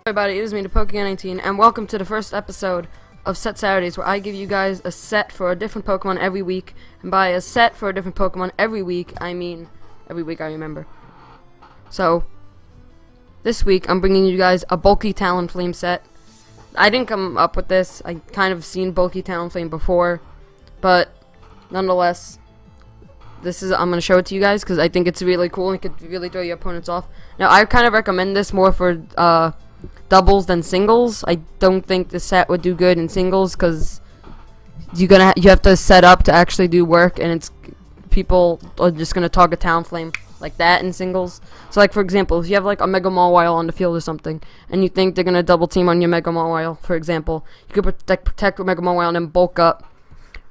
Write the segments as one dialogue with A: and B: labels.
A: Everybody, it is me, the Pokemon19, and welcome to the first episode of Set Saturdays, where I give you guys a set for a different Pokemon every week. And by a set for a different Pokemon every week, I mean every week I remember. So, this week I'm bringing you guys a bulky Talonflame set. I didn't come up with this. I kind of seen bulky Talonflame before, but nonetheless, I'm going to show it to you guys because I think it's really cool and it could really throw your opponents off. Now, I kind of recommend this more for doubles than singles. I don't think the set would do good in singles because you have to set up to actually do work, and people are just gonna target Talonflame like that in singles. So, like, for example, if you have like a Mega Mawile on the field or something, and you think they're gonna double team on your Mega Mawile, for example, you could protect with Mega Mawile and then bulk up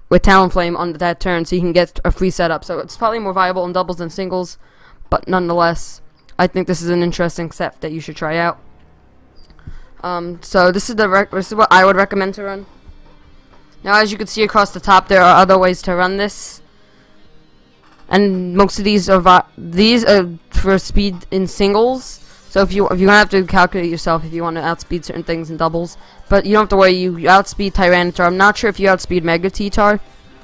A: with Talonflame on that turn, so you can get a free setup. So it's probably more viable in doubles than singles, but nonetheless, I think this is an interesting set that you should try out. So this is what I would recommend to run. Now, as you can see across the top, there are other ways to run this, and most of these are for speed in singles. So you're gonna have to calculate yourself if you want to outspeed certain things in doubles. But you don't have to worry. You outspeed Tyranitar. I'm not sure if you outspeed Mega T-Tar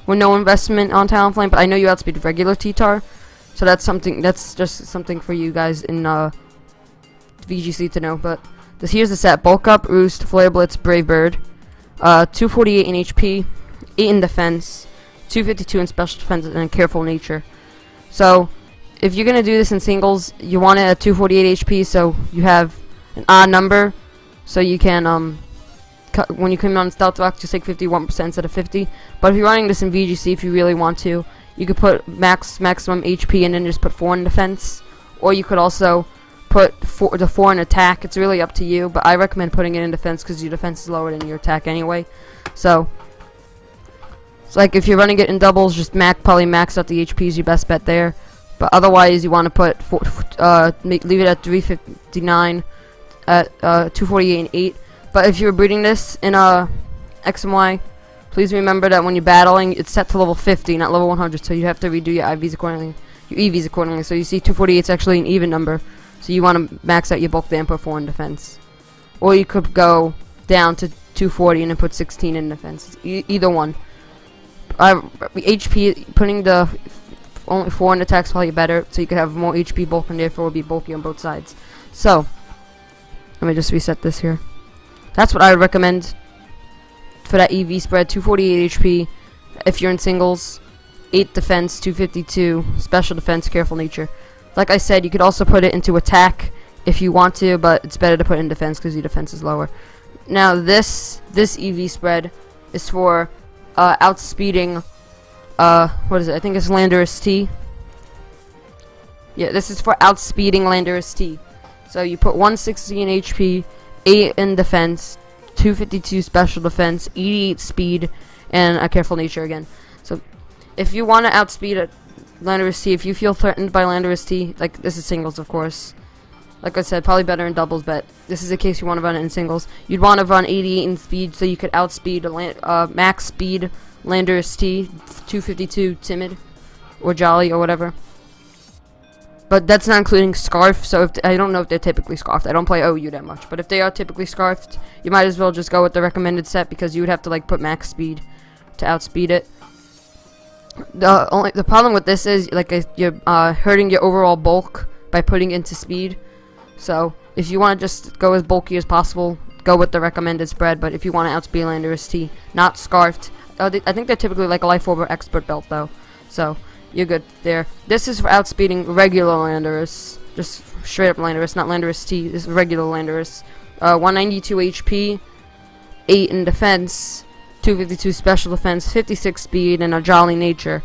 A: with no investment on Talonflame, but I know you outspeed regular T-Tar. So that's just something for you guys in VGC to know. But here's the set: Bulk Up, Roost, Flare Blitz, Brave Bird, 248 in HP, 8 in Defense, 252 in Special Defense, and Careful Nature. So if you're gonna do this in singles, you want it at 248 HP, so you have an odd number, so you can when you come on Stealth Rock, just take 51% instead of 50. But if you're running this in VGC, if you really want to, you could put maximum HP and then just put 4 in Defense, or you could also put 4 in Attack. It's really up to you, but I recommend putting it in Defense because your Defense is lower than your Attack anyway. So it's like if you're running it in doubles, just probably max out the HP is your best bet there. But otherwise, you want to put leave it at 359, at 248 and 8. But if you're breeding this in X and Y, please remember that when you're battling, it's set to level 50, not level 100. So you have to redo your EVs accordingly. So you see 248 is actually an even number. So you want to max out your bulk there and put 4 in defense. Or you could go down to 240 and then put 16 in defense. Either one. HP, putting the only 4 in attack is probably better, so you could have more HP bulk and therefore be bulky on both sides. So let me just reset this here. That's what I would recommend for that EV spread: 248 HP if you're in singles, 8 defense, 252 special defense, Careful Nature. Like I said, you could also put it into attack if you want to, but it's better to put in defense because your defense is lower. Now this EV spread is for outspeeding what is it? I think it's Landorus T. Yeah, this is for outspeeding Landorus T. So you put 160 in HP, 8 in defense, 252 special defense, 88 speed, and a Careful Nature again. So if you want to outspeed Landorus T, if you feel threatened by Landorus T, like this is singles of course. Like I said, probably better in doubles, but this is the case you want to run it in singles. You'd want to run 88 in speed so you could outspeed max speed Landorus T, 252 Timid, or Jolly, or whatever. But that's not including Scarf, so I don't know if they're typically Scarfed. I don't play OU that much, but if they are typically Scarfed, you might as well just go with the recommended set because you would have to like put max speed to outspeed it. The problem with this is like you're hurting your overall bulk by putting into speed. So if you want to just go as bulky as possible, go with the recommended spread. But if you want to outspeed Landorus T, not Scarfed. I think they're typically like a Life Orb or Expert Belt though, so you're good there. This is for outspeeding regular Landorus, just straight up Landorus, not Landorus T. This is regular Landorus. 192 HP, 8 in defense, 252 special defense, 56 speed, and a Jolly Nature.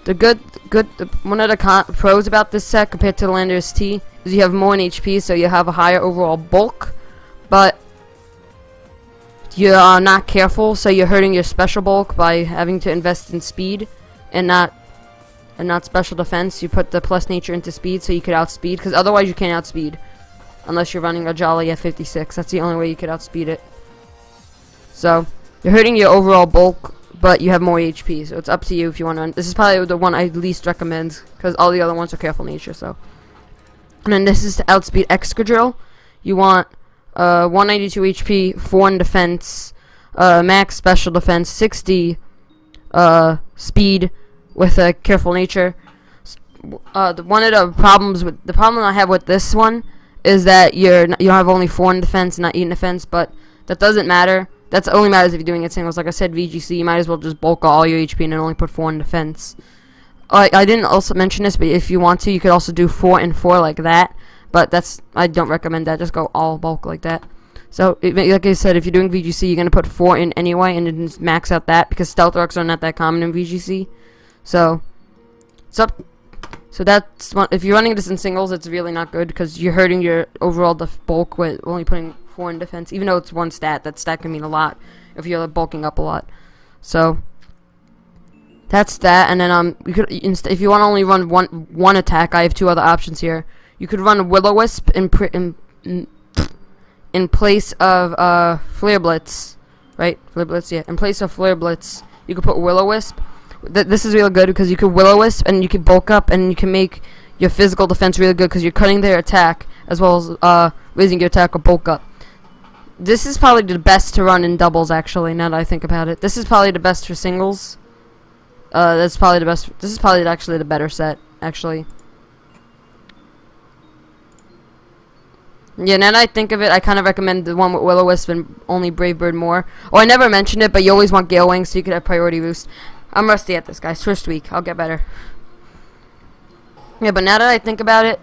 A: One of the pros about this set compared to the Landorus T is you have more in HP, so you have a higher overall bulk, but you're not careful, so you're hurting your special bulk by having to invest in speed and not special defense. You put the plus nature into speed so you could outspeed, because otherwise you can't outspeed unless you're running a Jolly at 56. That's the only way you could outspeed it. So you're hurting your overall bulk, but you have more HP, so it's up to you if you want to. This is probably the one I least recommend because all the other ones are Careful Nature. So, and then this is to outspeed Excadrill. You want 192 HP, 4 in defense, max special defense, 60 speed with a careful nature. One of the problem I have with this one is that you have only 4 in defense, not 8 in defense, but that doesn't matter. That only matters if you're doing it singles. Like I said, VGC, you might as well just bulk all your HP and then only put 4 in defense. I didn't also mention this, but if you want to, you could also do 4 and 4 like that. But I don't recommend that. Just go all bulk like that. So, like I said, if you're doing VGC, you're going to put 4 in anyway, and then just max out that, because Stealth Arcs are not that common in VGC. So that's one. If you're running this in singles, it's really not good, because you're hurting your overall bulk with only putting 4 in defense. Even though it's one stat, that stat can mean a lot if you're bulking up a lot. So that's that. And then you could, if you want to only run one attack, I have 2 other options here. You could run Will-O-Wisp in place of Flare Blitz, right? Flare Blitz, yeah. In place of Flare Blitz, you could put Will-O-Wisp. This is real good because you could Will-O-Wisp and you can bulk up and you can make your physical defense really good because you're cutting their attack as well as raising your attack or bulk up. This is probably the best to run in doubles, actually, now that I think about it. This is probably the best for singles. That's probably the best. This is probably actually the better set, actually. Yeah, now that I think of it, I kind of recommend the one with Will-O-Wisp and only Brave Bird more. Oh, I never mentioned it, but you always want Gale Wings so you could have priority roost. I'm rusty at this, guys. First week. I'll get better. Yeah, but now that I think about it,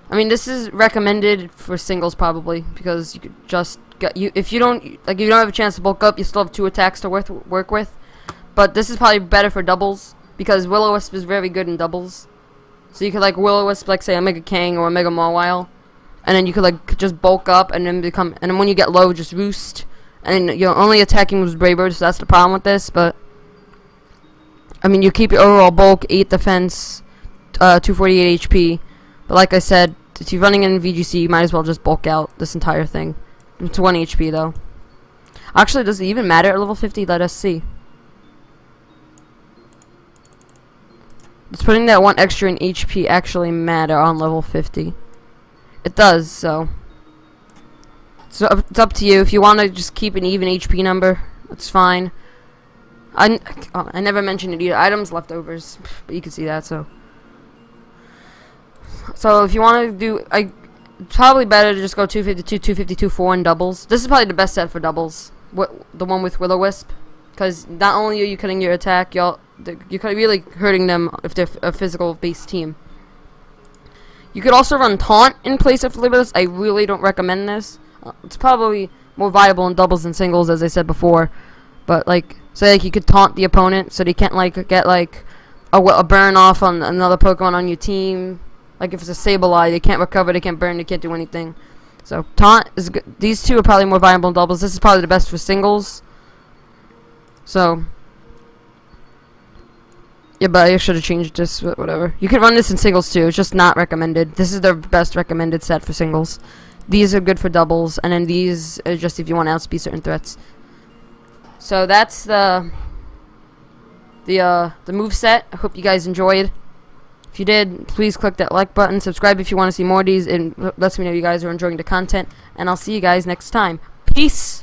A: I mean, this is recommended for singles probably because you could just if you don't have a chance to bulk up, you still have 2 attacks to work with. But this is probably better for doubles because Will-O-Wisp is very good in doubles. So you could like Will-O-Wisp, like say a Mega Kang or a Mega Mawile. And then you could like just bulk up and then when you get low, just roost. And then you're only attacking with Brave Bird, so that's the problem with this. But I mean, you keep your overall bulk, 8 defense, 248 HP. But like I said, if you're running in VGC, you might as well just bulk out this entire thing. It's 1 HP though. Actually, does it even matter at level 50? Let us see. Does putting that 1 extra in HP actually matter on level 50? It does, so it's up to you. If you want to just keep an even HP number, that's fine. I never mentioned it either. Items leftovers, but you can see that. So if you want to do, it's probably better to just go 252, 252, 4 in doubles. This is probably the best set for doubles. The one with Will-O-Wisp, because not only are you cutting your attack, you're really hurting them if they're a physical-based team. You could also run Taunt in place of Flare Blitz. I really don't recommend this. It's probably more viable in doubles than singles, as I said before. But like, say like you could taunt the opponent so they can't like get like a burn off on another Pokemon on your team. Like if it's a Sableye, they can't recover, they can't burn, they can't do anything. So Taunt is good. These 2 are probably more viable in doubles. This is probably the best for singles. So yeah, but I should have changed this, but whatever. You could run this in singles too, it's just not recommended. This is the best recommended set for singles. These are good for doubles, and then these are just if you want to outspeed certain threats. So that's the move set. I hope you guys enjoyed. If you did, please click that like button, subscribe if you want to see more of these, and lets me know you guys are enjoying the content, and I'll see you guys next time. Peace!